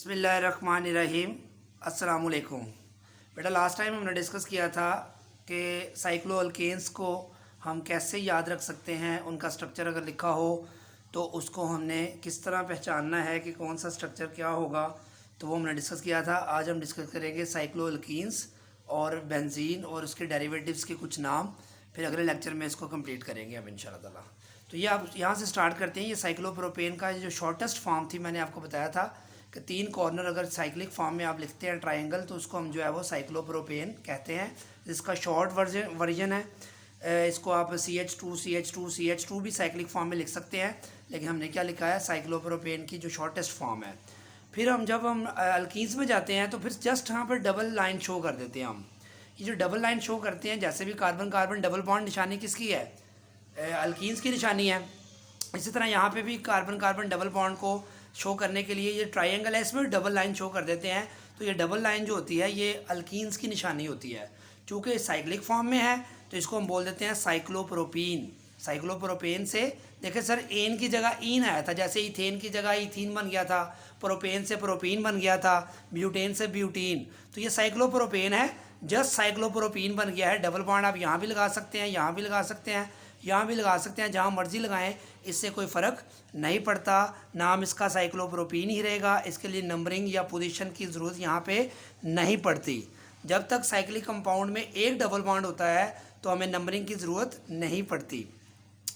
बिस्मिल्लाहिर्रहमानिर्रहीम। अस्सलाम वालेकुम। बेटा, लास्ट टाइम हमने डिस्कस किया था कि साइक्लोअल्केन्स को हम कैसे याद रख सकते हैं। उनका स्ट्रक्चर अगर लिखा हो तो उसको हमने किस तरह पहचानना है कि कौन सा स्ट्रक्चर क्या होगा, तो वो हमने डिस्कस किया था। आज हम डिस्कस करेंगे साइक्लोअल्कीन्स और बेंजीन और उसके डेरिवेटिव्स के कुछ नाम। फिर अगले लेक्चर में इसको कंप्लीट करेंगे अब इंशाल्लाह ताला। तो ये आप यहाँ से स्टार्ट करते हैं। ये साइक्लोप्रोपेन का जो शॉर्टेस्ट फॉर्म थी, मैंने आपको बताया था कि 3 कॉर्नर अगर साइक्लिक फॉर्म में आप लिखते हैं ट्रायंगल, तो उसको हम जो है वो साइक्लोप्रोपेन कहते हैं। इसका शॉर्ट वर्जन है। इसको आप CH2 भी साइक्लिक फॉर्म में लिख सकते हैं, लेकिन हमने क्या लिखा है, साइक्लोप्रोपेन की जो शॉर्टेस्ट फॉर्म है। फिर जब हम अल्कीन्स में जाते हैं तो फिर जस्ट यहाँ पर डबल लाइन शो कर देते हैं हम। ये जो डबल लाइन शो करते हैं, जैसे भी कार्बन कार्बन डबल बॉन्ड निशानी किसकी है, अल्कीन्स की निशानी है। इसी तरह यहाँ पे भी कार्बन कार्बन डबल बॉन्ड को शो करने के लिए ये ट्रायंगल है, इसमें डबल लाइन शो कर देते हैं। तो ये डबल लाइन जो होती है ये अल्कीन्स की निशानी होती है। चूँकि साइक्लिक फॉर्म में है तो इसको हम बोल देते हैं साइक्लोप्रोपीन। साइक्लोप्रोपेन से देखिए सर, एन की जगह ईन आया था, जैसे इथेन की जगह इथीन बन गया था, प्रोपेन से प्रोपीन बन गया था, ब्यूटेन से ब्यूटीन। तो ये साइक्लोप्रोपेन है, जस्ट साइक्लोप्रोपीन बन गया है। डबल बॉन्ड आप यहाँ भी लगा सकते हैं, यहाँ भी लगा सकते हैं, यहाँ भी लगा सकते हैं, जहाँ मर्जी लगाएं, इससे कोई फ़र्क नहीं पड़ता। नाम इसका साइक्लोप्रोपीन ही रहेगा। इसके लिए नंबरिंग या पोजीशन की ज़रूरत यहाँ पे नहीं पड़ती। जब तक साइक्लिक कंपाउंड में एक डबल बॉन्ड होता है तो हमें नंबरिंग की ज़रूरत नहीं पड़ती।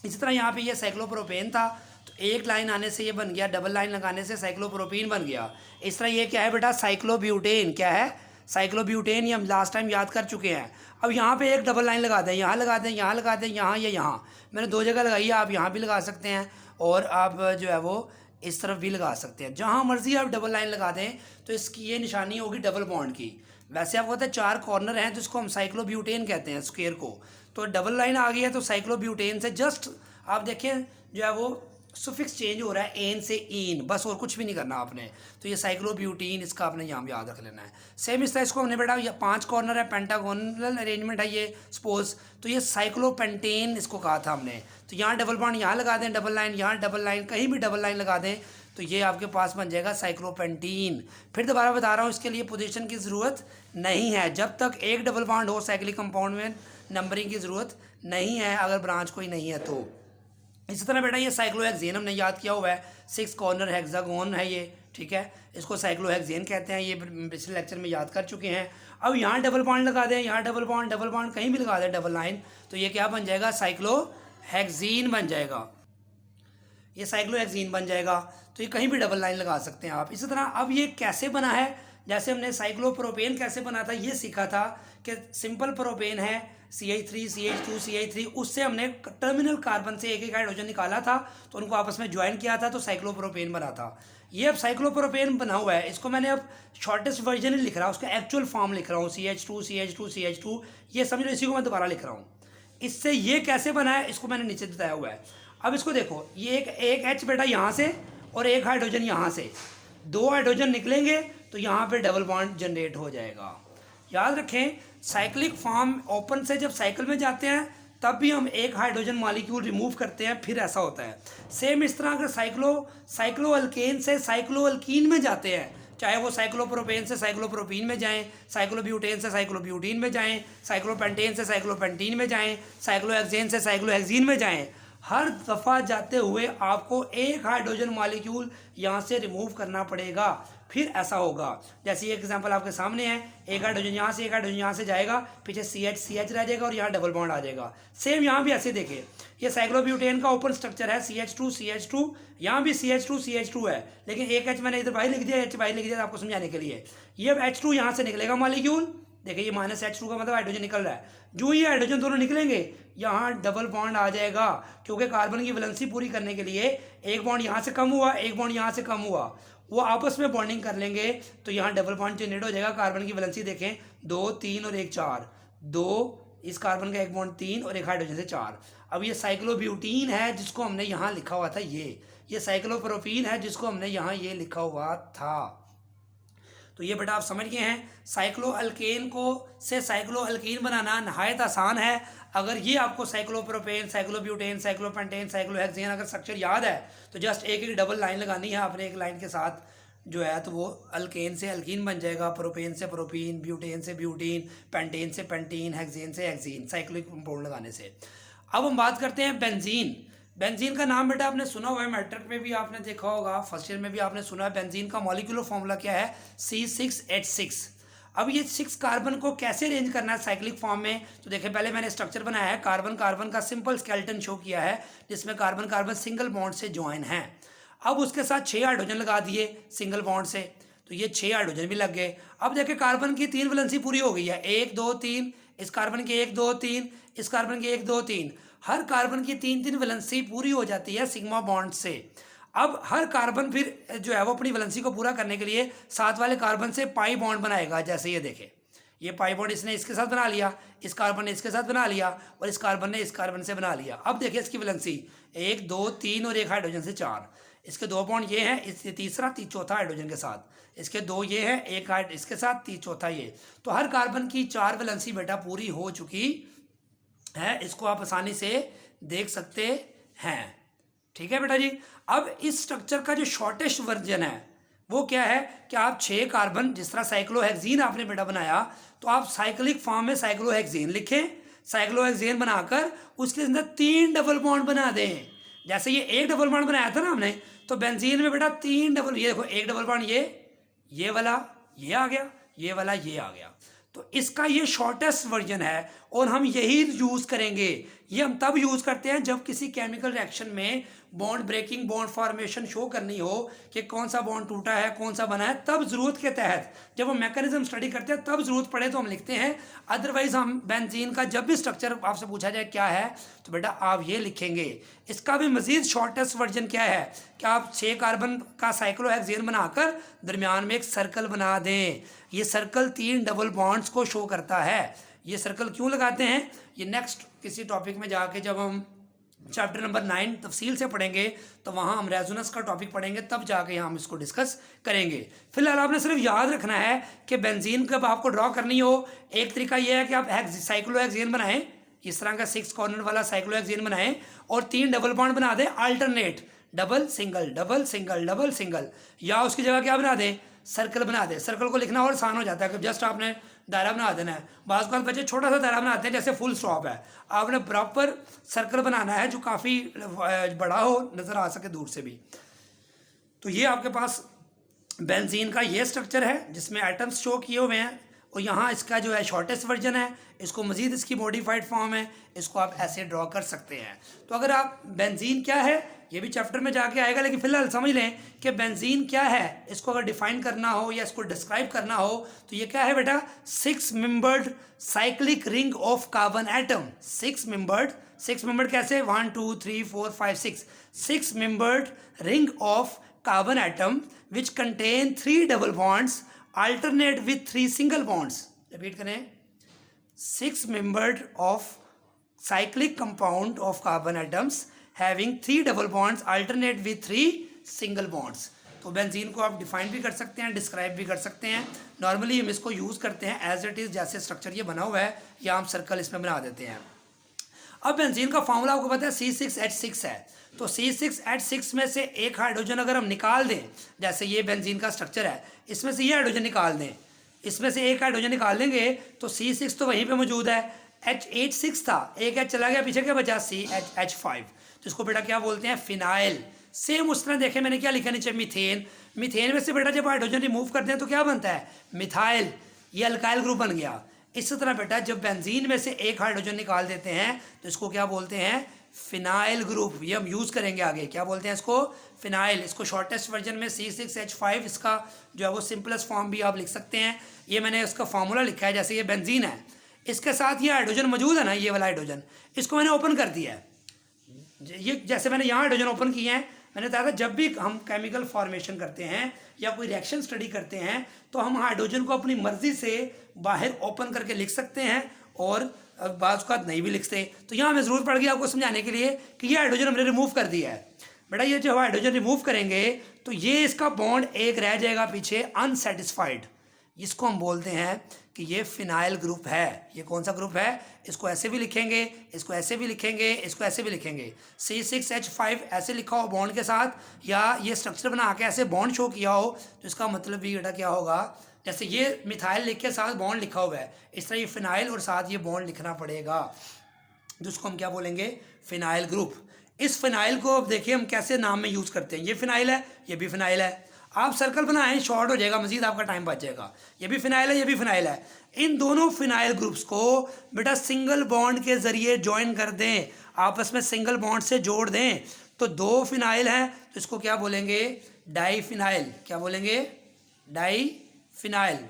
इसी तरह यहाँ पे ये साइक्लोप्रोपेन था, तो एक लाइन आने से ये बन गया, डबल लाइन लगाने से साइक्लोप्रोपीन बन गया। इस तरह ये क्या है बेटा, साइक्लोब्यूटेन। क्या है, साइक्लोब्यूटेन। ये हम लास्ट टाइम याद कर चुके हैं। अब यहाँ पे एक डबल लाइन लगा दें, यहाँ लगा दें, यहाँ लगा दें, यहाँ या यहाँ। मैंने 2 जगह लगाई है, आप यहाँ भी लगा सकते हैं और आप जो है वो इस तरफ भी लगा सकते हैं। जहाँ मर्जी आप डबल लाइन लगा दें तो इसकी ये निशानी होगी डबल बॉन्ड की। वैसे आपको पता है 4 कॉर्नर हैं तो इसको हम साइक्लोब्यूटेन कहते हैं, स्क्वायर को। तो डबल लाइन आ गई है तो साइक्लोब्यूटेन से जस्ट आप देखें जो है वो सुफिक्स चेंज हो रहा है, एन से ईन, बस और कुछ भी नहीं करना आपने। तो ये साइक्लोब्यूटीन, इसका आपने यहाँ याद रख लेना है। सेम इस तरह इसको हमने बेटा, ये 5 कॉर्नर है, पेंटागोनल अरेंजमेंट है ये, सपोज। तो ये साइक्लोपेंटेन इसको कहा था हमने। तो यहाँ डबल बॉन्ड यहाँ लगा दें, डबल लाइन यहाँ, डबल लाइन कहीं भी डबल लाइन लगा दें, तो ये आपके पास बन जाएगा साइक्लोपेंटीन। फिर दोबारा बता रहा हूँ, इसके लिए पोजीशन की ज़रूरत नहीं है। जब तक एक डबल बॉन्ड हो साइक्लिक कंपाउंड में, नंबरिंग की ज़रूरत नहीं है, अगर ब्रांच कोई नहीं है तो। इसी तरह बेटा ये साइक्लोहेक्सेन हमने याद किया हुआ है, 6 कॉर्नर हेक्सागोन है ये, ठीक है। इसको साइक्लोहेक्सेन कहते हैं, ये पिछले लेक्चर में याद कर चुके हैं। अब यहाँ डबल बॉन्ड लगा दें, यहाँ डबल बॉन्ड कहीं भी लगा दें, डबल लाइन, तो ये क्या बन जाएगा, साइक्लोहेक्सीन बन जाएगा। ये साइक्लोहेक्सीन बन जाएगा। तो ये कहीं भी डबल लाइन लगा सकते हैं आप। इसी तरह अब ये कैसे बना है, जैसे हमने साइक्लोप्रोपेन कैसे बना था ये सीखा था कि सिंपल प्रोपेन है, CH3 CH2 CH3, उससे हमने टर्मिनल कार्बन से एक एक हाइड्रोजन निकाला था, तो उनको आपस में ज्वाइन किया था, तो साइक्लोप्रोपेन बना था। ये अब साइक्लोप्रोपेन बना हुआ है, इसको मैंने अब शॉर्टेस्ट वर्जन ही लिख रहा हूँ, उसका एक्चुअल फॉर्म लिख रहा हूँ, CH2 ये समझ लो, इसी को मैं दोबारा लिख रहा हूँ। इससे ये कैसे बना है इसको मैंने नीचे बताया हुआ है। अब इसको देखो, ये एक H बेटा यहाँ से और एक हाइड्रोजन यहाँ से, 2 हाइड्रोजन निकलेंगे तो यहाँ पे डबल बॉन्ड जनरेट हो जाएगा। याद रखें, साइक्लिक फॉर्म ओपन से जब साइकिल में जाते हैं तब भी हम एक हाइड्रोजन मॉलिक्यूल रिमूव करते हैं, फिर ऐसा होता है। सेम इस तरह अगर साइक्लोअल्केन से साइक्लोअल्कीन में जाते हैं, चाहे वो साइक्लोप्रोपेन से साइक्लोप्रोपीन में जाएं, साइक्लोब्यूटेन से साइक्लोब्यूटीन में जाएं, साइक्लोपेंटेन से साइक्लोपेंटीन में जाएं, साइक्लोहेक्सेन से साइक्लोहेक्सीन में जाएं, हर दफ़ा जाते हुए आपको एक हाइड्रोजन मॉलिक्यूल यहाँ से रिमूव करना पड़ेगा, फिर ऐसा होगा। जैसे एक एग्जांपल आपके सामने है, एक हाइड्रोजन यहाँ से, एक हाइड्रोजन यहाँ से जाएगा, पीछे CH रह जाएगा और यहाँ डबल बॉन्ड आ जाएगा। सेम यहाँ भी ऐसे देखिए, ये साइक्लोब्यूटेन का ओपन स्ट्रक्चर है, CH2 यहाँ भी CH2 है, लेकिन एक H मैंने इधर बाहर लिख दिया, H बाहर लिख दिया आपको समझाने के लिए। ये अब H2 यहाँ से निकलेगा मॉलिक्यूल, देखिए ये -H2 का मतलब हाइड्रोजन निकल रहा है। जो ये हाइड्रोजन दोनों निकलेंगे यहाँ डबल बॉन्ड आ जाएगा, क्योंकि कार्बन की वैलेंसी पूरी करने के लिए एक बॉन्ड यहाँ से कम हुआ, एक बॉन्ड यहाँ से कम हुआ, वो आपस में बॉन्डिंग कर लेंगे तो यहाँ डबल बॉन्ड जनरेट हो जाएगा। कार्बन की वैलेंसी देखें, 2 3 और 1 4, 2 इस कार्बन का एक बॉन्ड 3 और एक हाइड्रोजन से 4। अब ये साइक्लोब्यूटीन है जिसको हमने यहाँ लिखा हुआ था, ये साइक्लोप्रोपीन है जिसको हमने यहाँ ये लिखा हुआ था। तो ये बेटा आप समझ गए हैं, साइक्लोअल्केन को से साइक्लोअल्कीन बनाना नहायत आसान है। अगर ये आपको साइक्लोप्रोपेन, साइक्लोब्यूटेन, साइक्लोपेंटेन, साइक्लोहेक्सेन अगर स्ट्रक्चर याद है तो जस्ट एक एक डबल लाइन लगानी है आपने, एक लाइन के साथ जो है तो वो अल्केन से अल्कीन बन जाएगा, प्रोपेन से प्रोपीन, ब्यूटेन से ब्यूटीन, पेंटेन से पेंटीन, हेक्सेन से हेक्सीन, साइक्लिक कंपाउंड लगाने से। अब हम बात करते हैं बेंजीन। बेंजीन का नाम बेटा आपने सुना हुआ है, मैट्रिक में भी आपने देखा होगा, फर्स्ट ईयर में भी आपने सुना है। बेंजीन का मॉलिक्यूलर फॉर्मूला क्या है? C6H6। अब ये 6 कार्बन को कैसे अरेंज करना है साइक्लिक फॉर्म में, तो देखिए पहले मैंने स्ट्रक्चर बनाया है, कार्बन कार्बन का सिंपल स्केलेटन शो किया है जिसमें कार्बन कार्बन सिंगल बॉन्ड से ज्वाइन है। अब उसके साथ 6 हाइड्रोजन लगा दिए सिंगल बॉन्ड से, तो ये 6 हाइड्रोजन भी लग गए। अब देखिए कार्बन की 3 वैलेंसी पूरी हो गई है, 1 2 3, इस कार्बन की 1 2 3, इस कार्बन की 1 2 3, हर कार्बन की 3 वैलेंसी पूरी हो जाती है सिग्मा बॉन्ड से। अब हर कार्बन फिर जो है वो अपनी वैलेंसी को पूरा करने के लिए साथ वाले कार्बन से पाई बॉन्ड बनाएगा। जैसे ये देखें, ये पाई बॉन्ड इसने इसके साथ बना लिया, इस कार्बन ने इसके साथ बना लिया, और इस कार्बन ने इस कार्बन से बना लिया। अब देखिए इसकी वैलेंसी 1 2 3 और 1 हाइड्रोजन से 4, इसके 2 बॉन्ड ये हैं, इससे तीसरा चौथा हाइड्रोजन के साथ, इसके 2 ये हैं, 1 इसके साथ, चौथा ये। तो हर कार्बन की 4 वैलेंसी बेटा पूरी हो चुकी है, इसको आप आसानी से देख सकते हैं। ठीक है बेटा जी। अब इस स्ट्रक्चर का जो शॉर्टेस्ट वर्जन है वो क्या है कि आप 6 कार्बन, जिस तरह साइक्लोहेक्सीन आपने बेटा बनाया, तो आप साइक्लिक फॉर्म में साइक्लोहेक्सीन लिखें, साइक्लोहेक्सीन बनाकर उसके अंदर 3 डबल बॉन्ड बना दें। जैसे ये 1 डबल बॉन्ड बनाया था ना हमने, तो बेंजीन में बेटा 3 डबल, ये देखो 1 डबल बॉन्ड, ये वाला ये आ गया, ये वाला ये आ गया। तो इसका ये शॉर्टेस्ट वर्जन है और हम यही यूज़ करेंगे। ये हम तब यूज़ करते हैं जब किसी केमिकल रिएक्शन में bond breaking, bond formation show करनी हो कि कौन सा बॉन्ड टूटा है, कौन सा बना है, तब ज़रूरत के तहत जब हम मैकेनिज्म स्टडी करते हैं तब ज़रूरत पड़े तो हम लिखते हैं। अदरवाइज हम बेंजीन का जब भी स्ट्रक्चर आपसे पूछा जाए क्या है, तो बेटा आप ये लिखेंगे। इसका भी मज़ीद शॉर्टेस्ट वर्जन क्या है कि आप 6 कार्बन का साइक्लोहेक्सेन बनाकर दरमियान में एक सर्कल बना दें। ये सर्कल 3 डबल बॉन्ड्स को शो करता है। ये सर्कल क्यों लगाते हैं, ये नेक्स्ट किसी टॉपिक में जाके जब हम चैप्टर नंबर 9 तफसील से पढ़ेंगे तो वहाँ हम रेजोनेंस का टॉपिक पढ़ेंगे, तब जाके हम इसको डिस्कस करेंगे। फिलहाल आपने सिर्फ याद रखना है कि बेंजीन कब आपको ड्रॉ करनी हो, एक तरीका यह है कि आप साइक्लोहेक्सेन बनाएं, इस तरह का 6 कॉर्नर वाला साइक्लोहेक्सेन बनाएं और 3 डबल बॉन्ड बना दें alternate, double single double single double single, या उसकी जगह क्या बना दें, सर्कल बना दें। सर्कल को लिखना और आसान हो जाता है कि जस्ट आपने दायरा बना देना है। बाज़ का बच्चे छोटा सा दायरा बनाते हैं जैसे फुल स्टॉप है, आपने प्रॉपर सर्कल बनाना है जो काफ़ी बड़ा हो, नज़र आ सके दूर से भी। तो ये आपके पास बेंजीन का ये स्ट्रक्चर है जिसमें एटम्स शो किए हुए हैं, और यहाँ इसका जो है शॉर्टेस्ट वर्जन है, इसको मज़ीद इसकी मॉडिफाइड फॉर्म है, इसको आप ऐसे ड्रॉ कर सकते हैं। तो अगर आप बेंजीन क्या है ये भी चैप्टर में जाके आएगा, लेकिन फिलहाल समझ लें कि बेंजीन क्या है। इसको अगर डिफाइन करना हो या इसको डिस्क्राइब करना हो तो ये क्या है बेटा, 6 membered cyclic ring of carbon atom. 6 membered कैसे, 1 2 3 4 5 6 membered ring of carbon atom which contain 3 double bonds alternate with 3 single bonds। Repeat करें, 6 membered of cyclic compound of carbon atoms having 3 double bonds alternate with 3 single bonds। तो benzene को आप define भी कर सकते हैं, describe भी कर सकते हैं। नॉर्मली हम इसको यूज़ करते हैं एज इट इज़, जैसे स्ट्रक्चर ये बना हुआ है या हम सर्कल इसमें बना देते हैं। अब बेंजीन का फॉर्मूला आपको पता है C6H6 है, तो C6H6 में से एक हाइड्रोजन अगर हम निकाल दें, जैसे ये बेंजीन का स्ट्रक्चर है, इसमें से ये हाइड्रोजन निकाल दें, इसमें से एक हाइड्रोजन निकाल देंगे तो C6 तो वहीं पे मौजूद है, H86 था, एक H चला गया, पीछे क्या बचा, CH5। तो इसको बेटा क्या बोलते हैं, फिनाइल। सेम उस तरह देखें मैंने क्या लिखा नीचे, मीथेन। मीथेन में से बेटा जब हाइड्रोजन रिमूव करते हैं तो क्या बनता है, मिथाइल, ये अल्काइल ग्रुप बन गया। इसी तरह बेटा जब बेंजीन में से एक हाइड्रोजन निकाल देते हैं तो इसको क्या बोलते हैं, फिनाइल ग्रुप। ये हम यूज़ करेंगे आगे, क्या बोलते हैं इसको, फिनाइल। इसको शॉर्टेस्ट वर्जन में C6H5, इसका जो है वो सिंपलेस्ट फॉर्म भी आप लिख सकते हैं। ये मैंने इसका फार्मूला लिखा है, जैसे ये बेंजीन है, इसके साथ ये हाइड्रोजन मौजूद है ना, ये वाला हाइड्रोजन, इसको मैंने ओपन कर दिया है। ये जैसे मैंने यहाँ हाइड्रोजन ओपन किए हैं, मैंने बताया था जब भी हम केमिकल फॉर्मेशन करते हैं या कोई रिएक्शन स्टडी करते हैं तो हम हाइड्रोजन को अपनी मर्जी से बाहर ओपन करके लिख सकते हैं और बाज़ का नहीं भी लिखते। तो यहाँ हमें ज़रूरत पड़ गई आपको समझाने के लिए कि ये हाइड्रोजन हमने रिमूव कर दिया है। बेटा ये जब हाइड्रोजन रिमूव करेंगे तो ये इसका बॉन्ड एक रह जाएगा पीछे अनसेटिस्फाइड, इसको हम बोलते हैं कि ये फिनाइल ग्रुप है। ये कौन सा ग्रुप है? इसको ऐसे भी लिखेंगे, इसको ऐसे भी लिखेंगे, इसको ऐसे भी लिखेंगे। C6H5 ऐसे लिखा हो बॉन्ड के साथ, या ये स्ट्रक्चर बना के ऐसे बॉन्ड शो किया हो, तो इसका मतलब भी बेटा क्या होगा? जैसे ये मिथाइल लिख के साथ बॉन्ड लिखा हुआ है, इस तरह ये फिनाइल और साथ ये बॉन्ड लिखना पड़ेगा, जिसको हम क्या बोलेंगे? Phenyl group. इस फिनाइल को अब देखिए हम कैसे नाम में यूज़ करते हैं। ये फिनाइल है, ये भी फिनाइल है। आप सर्कल बनाएं, शॉर्ट हो जाएगा, मजीद आपका टाइम बच जाएगा। ये भी फिनाइल है, ये भी फिनाइल है। इन दोनों फिनाइल ग्रुप्स को बेटा सिंगल बॉन्ड के ज़रिए ज्वाइन कर दें, आपस में सिंगल बॉन्ड से जोड़ दें। तो दो फिनाइल हैं, तो इसको क्या बोलेंगे? Diphenyl. क्या बोलेंगे? Diphenyl.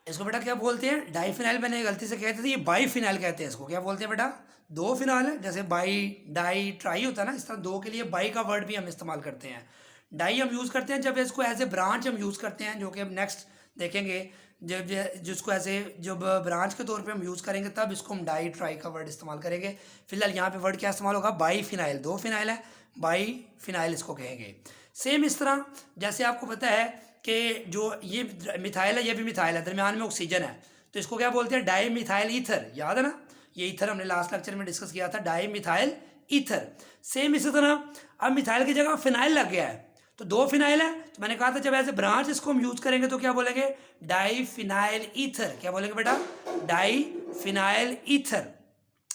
इसको बेटा क्या बोलते हैं? Diphenyl. मैंने गलती से कहते थे, ये बाई फिनाइल कहते हैं इसको। क्या बोलते हैं बेटा? दो फिनाइल है, जैसे बाई, डाई, ट्राई होता है ना, इस तरह दो के लिए बाई का वर्ड भी हम इस्तेमाल करते हैं। डाई हम यूज़ करते हैं जब इसको एज ए ब्रांच हम यूज़ करते हैं, जो कि हम नेक्स्ट देखेंगे। जब जिसको ऐसे जब ब्रांच के तौर पे हम यूज़ करेंगे, तब इसको हम डाई, ट्राई का वर्ड इस्तेमाल करेंगे। फिलहाल यहाँ पे वर्ड क्या इस्तेमाल होगा? By phenyl. दो फिनाइल है, बाई फिनाइल इसको कहेंगे। सेम इस तरह जैसे आपको पता है कि जो ये मिथाइल है, ये भी मिथाइल है, दरमियान में ऑक्सीजन है, तो इसको क्या बोलते हैं? Di methyl ether. याद है ना? ये ईथर हमने लास्ट लेक्चर में डिस्कस किया था, डाई मिथाइल ईथर। सेम इसी तरह अब मिथाइल की जगह फिनाइल लग गया है, तो दो फिनाइल है, तो मैंने कहा था जब ऐसे ब्रांच इसको हम यूज करेंगे तो क्या बोलेंगे? Diphenyl ether. क्या बोलेंगे बेटा? Diphenyl ether.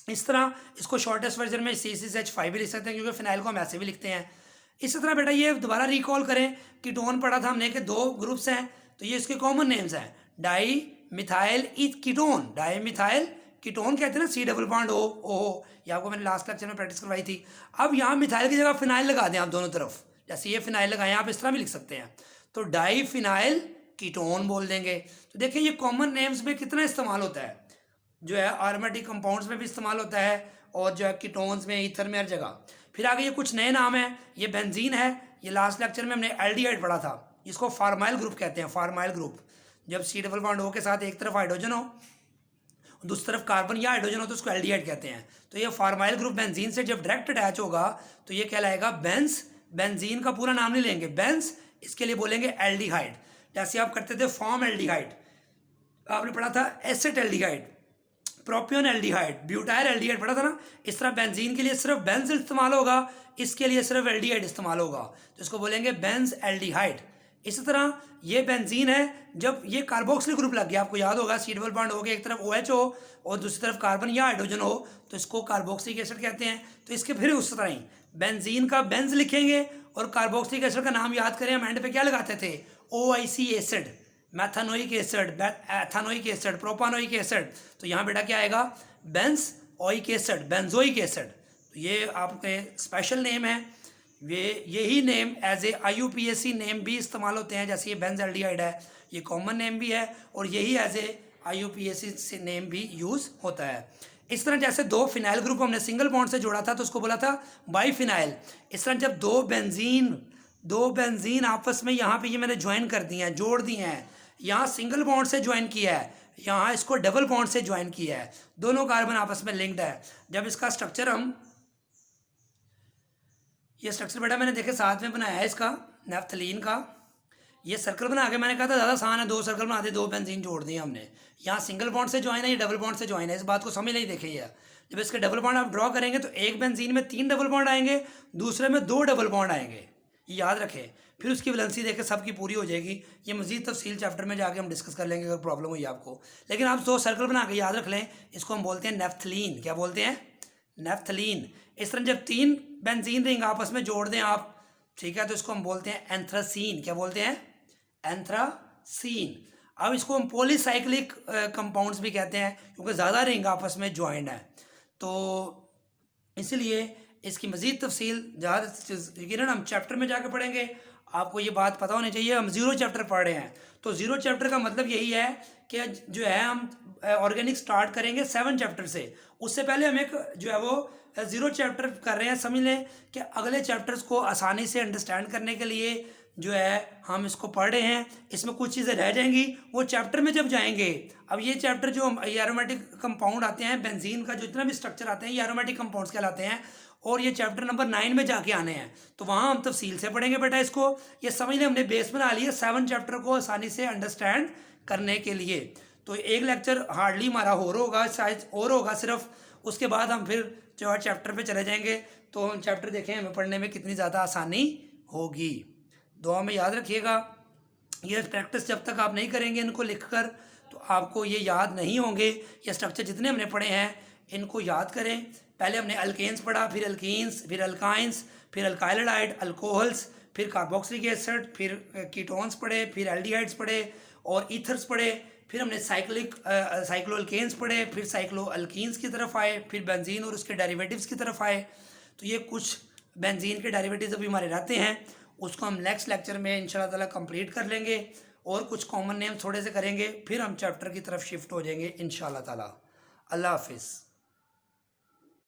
इस तरह इसको शॉर्टेस्ट वर्जन में C6H5 भी लिख सकते हैं, क्योंकि फिनाइल को हम ऐसे भी लिखते हैं। इसी तरह बेटा ये दोबारा रिकॉल करें, कीटोन पढ़ा था हमने कि दो ग्रुप्स हैं, तो ये इसके कॉमन नेम्स हैं। Di methyl ketone, di methyl ketone कहते हैं ना, C डबल बॉन्ड O। ये आपको मैंने लास्ट लेक्चर में प्रैक्टिस करवाई थी। अब यहाँ मिथाइल की जगह फिनाइल लगा दें आप दोनों तरफ, जैसे ये फिनाइल लगाएं, आप इस तरह भी लिख सकते हैं, तो डाई फिनाइल कीटोन बोल देंगे। तो देखिए ये कॉमन नेम्स में कितना इस्तेमाल होता है, जो है एरोमेटिक कंपाउंड्स में भी इस्तेमाल होता है, और जो है कीटोन्स में, ईथर में, हर जगह। फिर आगे ये कुछ नए नाम हैं। ये बेंजीन है, ये लास्ट लेक्चर में हमने एल्डिहाइड पढ़ा था, इसको फार्माइल ग्रुप कहते हैं। फार्माइल ग्रुप, जब C डबल बॉन्ड O के साथ एक तरफ हाइड्रोजन हो, दूसरी तरफ कार्बन या हाइड्रोजन हो, तो उसको एल्डिहाइड कहते हैं। तो ये फार्माइल ग्रुप बेंजीन से जब डायरेक्ट अटैच होगा तो ये कहलाएगा बेंस। बेंजीन का पूरा नाम नहीं लेंगे, बेंस, इसके लिए बोलेंगे एल्डिहाइड। जैसे आप करते थे फॉर्म एल्डिहाइड, आपने पढ़ा था acid aldehyde, propion aldehyde, butyl aldehyde पढ़ा था ना। इस तरह बेंजीन के लिए सिर्फ बेंज इस्तेमाल होगा, इसके लिए सिर्फ एल्डिहाइड इस्तेमाल होगा, तो इसको बोलेंगे बेंज एल्डिहाइड। इसी तरह ये बेंजीन है, जब ये कार्बोक्सिल ग्रुप लग गया, आपको याद होगा C डबल बॉन्ड हो गया, एक तरफ OH हो और दूसरी तरफ कार्बन या हाइड्रोजन हो, तो इसको कार्बोक्सिलिक एसिड कहते हैं। तो इसके फिर उस तरह ही बेंजीन का बेंज लिखेंगे, और कार्बोक्सिलिक एसिड का नाम याद करें, हम एंड पे क्या लगाते थे? OIC acid, methanoic acid, ethanoic acid, propanoic acid. तो यहाँ बेटा क्या आएगा? Benz oic acid, benzoic acid. तो ये आपके स्पेशल नेम है। यही name as a IUPAC name भी इस्तेमाल होते हैं, जैसे ये बेंज एल्डिहाइड है, ये कॉमन नेम भी है, और यही एज ए IUPAC से नेम भी यूज़ होता है। इस तरह जैसे दो फिनाइल ग्रुप हमने सिंगल बॉन्ड से जोड़ा था, तो उसको बोला था बाई फिनाइल। इस तरह जब दो बेंजीन आपस में यहाँ पे ये मैंने ज्वाइन कर दिए हैं, जोड़ दिए हैं, यहाँ सिंगल बॉन्ड से ज्वाइन किया है, यहाँ इसको डबल बॉन्ड से ज्वाइन किया है, दोनों कार्बन आपस में लिंक्ड है। जब इसका स्ट्रक्चर हम, ये स्ट्रक्चर बेटा मैंने देखे साथ में बनाया है इसका, नेफ्थलीन का। ये सर्कल बना के मैंने कहा था ज़्यादा आसान है, दो सर्कल बना दे, दो बेंजीन जोड़ दिए हमने। यहाँ सिंगल बॉन्ड से ज्वाइन है, ये डबल बॉन्ड से ज्वाइन है, इस बात को समझ नहीं देखिए। यार जब इसके डबल बॉन्ड आप ड्रॉ करेंगे तो एक बेंजीन में 3 डबल बॉन्ड आएंगे, दूसरे में 2 डबल बॉन्ड आएंगे, ये याद रखें। फिर उसकी वैलेंसी देखे सबकी पूरी हो जाएगी। ये मजीद तफसील चैप्टर में जाके हम डिस्कस कर लेंगे अगर प्रॉब्लम हुई आपको। लेकिन आप 2 सर्कल बना के याद रख लें, इसको हम बोलते हैं नेफ्थलीन। क्या बोलते हैं? नेफ्थलीन। इस तरह जब 3 बेंजीन रिंग आपस में जोड़ दें आप, ठीक है, तो इसको हम बोलते हैं एंथ्रासीन। क्या बोलते हैं? एंथ्रासीन। अब इसको हम पॉलीसाइक्लिक कंपाउंड्स भी कहते हैं, क्योंकि ज़्यादा रिंग आपस में ज्वाइंट है, तो इसलिए इसकी मज़ीद तफसील ज़्यादा यकीनन हम चैप्टर में जाकर पढ़ेंगे। आपको ये बात पता होनी चाहिए, हम 0 चैप्टर पढ़ रहे हैं, तो 0 चैप्टर का मतलब यही है कि जो है हम ऑर्गेनिक स्टार्ट करेंगे 7 चैप्टर से। उससे पहले हम एक जो है वो 0 चैप्टर कर रहे हैं। समझ लें कि अगले चैप्टर्स को आसानी से अंडरस्टैंड करने के लिए जो है हम इसको पढ़ रहे हैं। इसमें कुछ चीज़ें रह जाएंगी, वो चैप्टर में जब जाएंगे। अब ये चैप्टर जो एरोमेटिक कंपाउंड आते हैं, बेंजीन का जो जितना भी स्ट्रक्चर आते हैं, ये एरोमेटिक कंपाउंड्स कहलाते हैं, और ये चैप्टर नंबर 9 में जाके आने हैं, तो वहाँ हम तफसील से पढ़ेंगे बेटा इसको। ये समझ लें हमने बेस बना लिया 7 चैप्टर को आसानी से अंडरस्टैंड करने के लिए। तो एक लेक्चर हार्डली हमारा और होगा, शायद और होगा सिर्फ, उसके बाद हम फिर जो चैप्टर पे चले जाएंगे। तो हम चैप्टर देखें हमें पढ़ने में कितनी ज़्यादा आसानी होगी। दुआ में याद रखिएगा, ये प्रैक्टिस जब तक आप नहीं करेंगे इनको लिखकर तो आपको ये याद नहीं होंगे। ये स्ट्रक्चर जितने हमने पढ़े हैं इनको याद करें। पहले हमने अल्केन्स पढ़ा, फिर अल्कीन्स, फिर अल्काइंस, फिर अल्काइलाइड, अल्कोहल्स, फिर कार्बोक्सिलिक एसिड, फिर कीटोन्स पढ़े, फिर एल्डिहाइड्स पढ़े और ईथर्स पढ़े। फिर हमने साइक्लो अल्केन्स पढ़े, फिर साइक्लो अल्कीन्स की तरफ आए, फिर बेंजीन और उसके डेरिवेटिव्स की तरफ आए। तो ये कुछ बेंजीन के डेरिवेटिव्स अभी हमारे रहते हैं, उसको हम नेक्स्ट लेक्चर में इंशाल्लाह ताला कंप्लीट कर लेंगे और कुछ कॉमन नेम थोड़े से करेंगे, फिर हम चैप्टर की तरफ शिफ्ट हो जाएंगे इंशाल्लाह ताला। अल्लाह हाफिज़।